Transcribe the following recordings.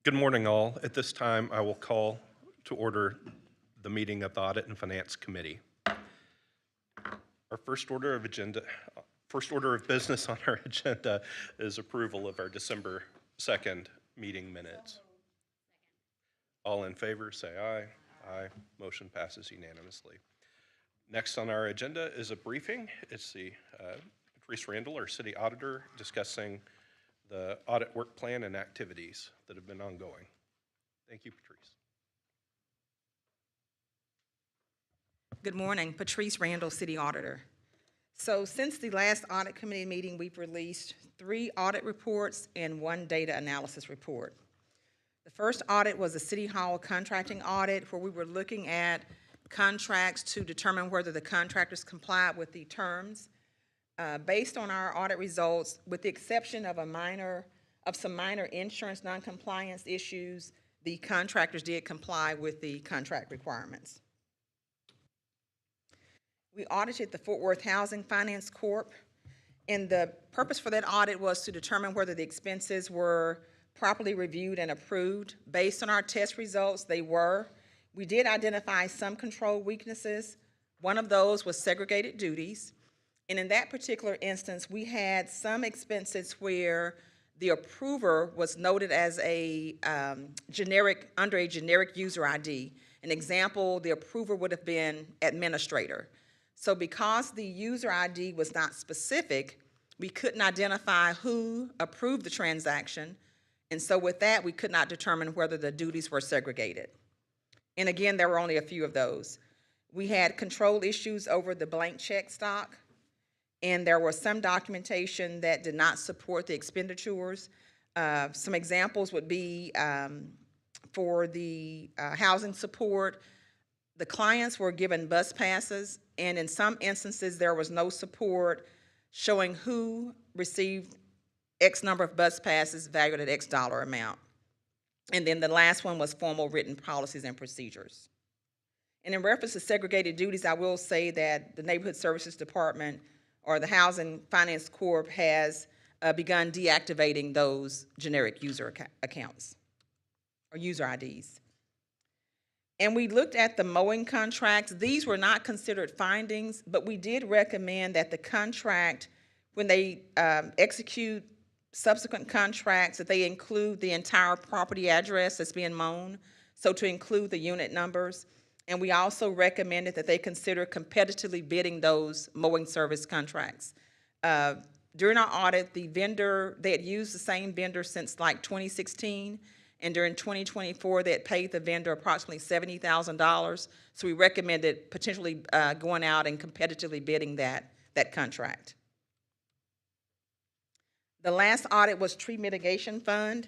Good morning, all. At this time, I will call to order the meeting of the Audit and Finance Committee. Our first order of business on our agenda is approval of our December 2nd meeting minutes. All in favor, say aye. Aye. Motion passes unanimously. Next on our agenda is a briefing. It's the Patrice Randall, our city auditor, discussing the audit work plan and activities that have been ongoing. Thank you, Patrice. Good morning, Patrice Randall, City Auditor. So since the last audit committee meeting, we've released 3 audit reports and 1 data analysis report. The first audit was a City Hall contracting audit where we were looking at contracts to determine whether the contractors complied with the terms. Based on our audit results, with the exception of some minor insurance noncompliance issues, the contractors did comply with the contract requirements. We audited the Fort Worth Housing Finance Corp., and the purpose for that audit was to determine whether the expenses were properly reviewed and approved. Based on our test results, they were. We did identify some control weaknesses. One of those was segregated duties. And in that particular instance, we had some expenses where the approver was noted as a under a generic user ID. An example, the approver would have been administrator. So because the user ID was not specific, we couldn't identify who approved the transaction. And so with that, we could not determine whether the duties were segregated. And again, there were only a few of those. We had control issues over the blank check stock, and there was some documentation that did not support the expenditures. Some examples would be for the housing support, the clients were given bus passes, and in some instances, there was no support showing who received X number of bus passes valued at X dollar amount. And then the last one was formal written policies and procedures. And in reference to segregated duties, I will say that the Neighborhood Services Department or the Housing Finance Corp has begun deactivating those generic user accounts or user IDs. And we looked at the mowing contracts. These were not considered findings, but we did recommend that the contract, when they execute subsequent contracts, that they include the entire property address that's being mown, so to include the unit numbers. And we also recommended that they consider competitively bidding those mowing service contracts. During our audit, the vendor, they had used the same vendor since like 2016, and during 2024, they had paid the vendor approximately $70,000. So we recommended potentially going out and competitively bidding that contract. The last audit was tree mitigation fund.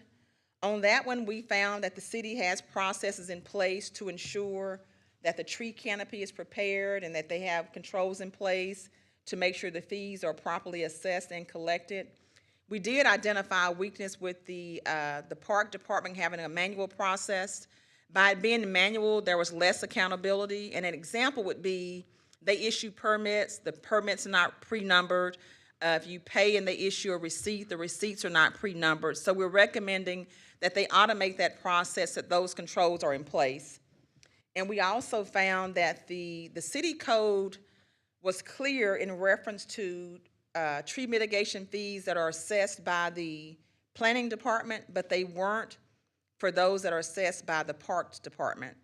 On that one, we found that the city has processes in place to ensure that the tree canopy is prepared and that they have controls in place to make sure the fees are properly assessed and collected. We did identify a weakness with the park department having a manual process. By it being manual, there was less accountability, and an example would be they issue permits, the permits are not pre-numbered. If you pay and they issue a receipt, the receipts are not pre-numbered. So we're recommending that they automate that process, that those controls are in place. And we also found that the city code was clear in reference to tree mitigation fees that are assessed by the planning department, but they weren't for those that are assessed by the parks department.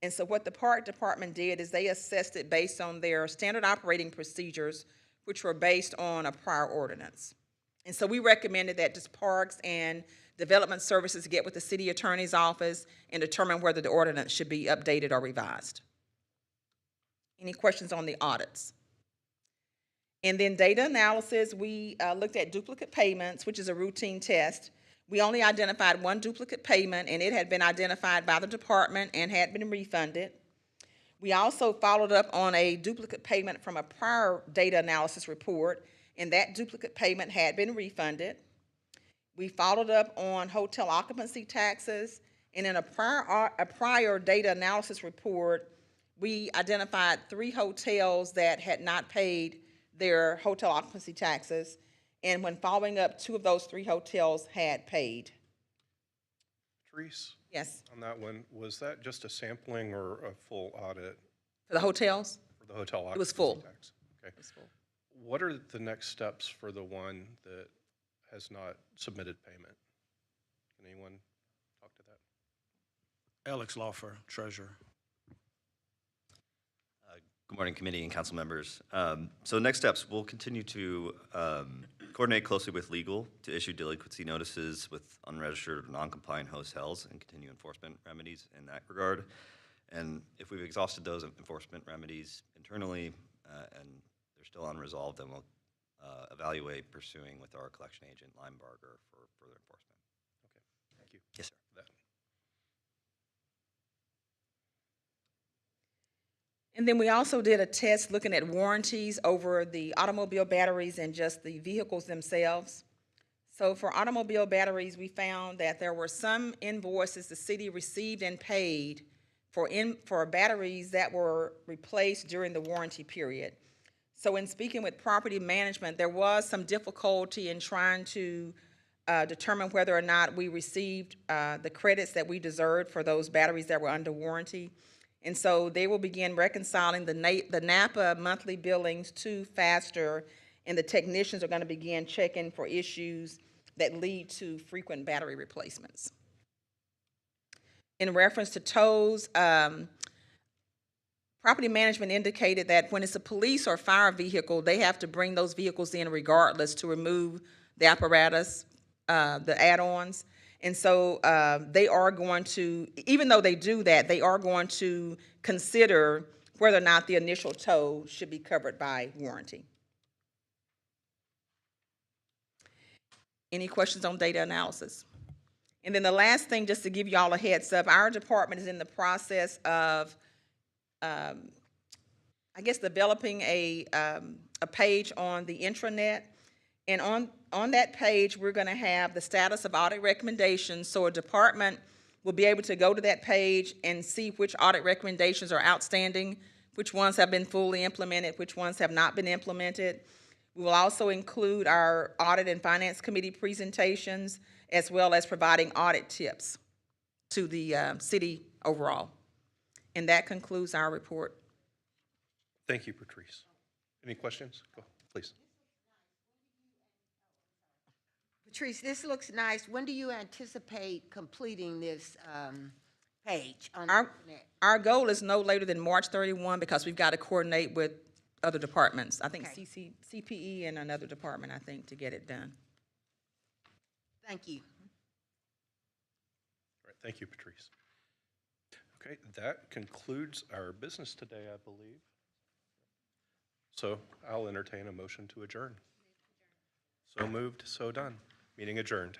And so what the park department did is they assessed it based on their standard operating procedures, which were based on a prior ordinance. And so we recommended that just parks and development services get with the city attorney's office and determine whether the ordinance should be updated or revised. Any questions on the audits? And then data analysis, we looked at duplicate payments, which is a routine test. We only identified 1 duplicate payment, and it had been identified by the department and had been refunded. We also followed up on a duplicate payment from a prior data analysis report, and that duplicate payment had been refunded. We followed up on hotel occupancy taxes, and in a prior data analysis report, we identified 3 hotels that had not paid their hotel occupancy taxes, and when following up, 2 of those 3 hotels had paid. Patrice, Yes, on that one, was that just a sampling or a full audit for the hotels, for the hotel it was occupancy full. tax? Okay. It was full. What are the next steps for the one that has not submitted payment? Can anyone talk to that? Alex Lawfer, Treasurer. Good morning, committee and council members. So next steps, we'll continue to coordinate closely with legal to issue delinquency notices with unregistered or non-compliant hotels and continue enforcement remedies in that regard. And if we've exhausted those enforcement remedies internally and they're still unresolved, then we'll evaluate pursuing with our collection agent, Limebarger, for further enforcement. Okay, thank you. Yes, sir. for that. And then we also did a test looking at warranties over the automobile batteries and just the vehicles themselves. So for automobile batteries, we found that there were some invoices the city received and paid for batteries that were replaced during the warranty period. So in speaking with property management, there was some difficulty in trying to determine whether or not we received the credits that we deserved for those batteries that were under warranty. And so they will begin reconciling the NAPA monthly billings to faster, and the technicians are going to begin checking for issues that lead to frequent battery replacements. In reference to tows, property management indicated that when it's a police or fire vehicle, they have to bring those vehicles in regardless to remove the apparatus, the add-ons. And so they are going to, even though they do that, they are going to consider whether or not the initial tow should be covered by warranty. Any questions on data analysis? And then the last thing, just to give you all a heads up, our department is in the process of, I guess, developing a page on the intranet. And on that page, we're going to have the status of audit recommendations, so a department will be able to go to that page and see which audit recommendations are outstanding, which ones have been fully implemented, which ones have not been implemented. We will also include our audit and finance committee presentations, as well as providing audit tips to the city overall. And that concludes our report. Thank you, Patrice. Any questions? Go, please. Patrice, this looks nice. When do you anticipate completing this page on the internet? Our goal is no later than March 31 because we've got to coordinate with other departments. I think Okay. CPE and another department, I think, to get it done. Thank you. All right, thank you, Patrice. Okay, that concludes our business today, I believe. So I'll entertain a motion to adjourn. So moved, so done. Meeting adjourned.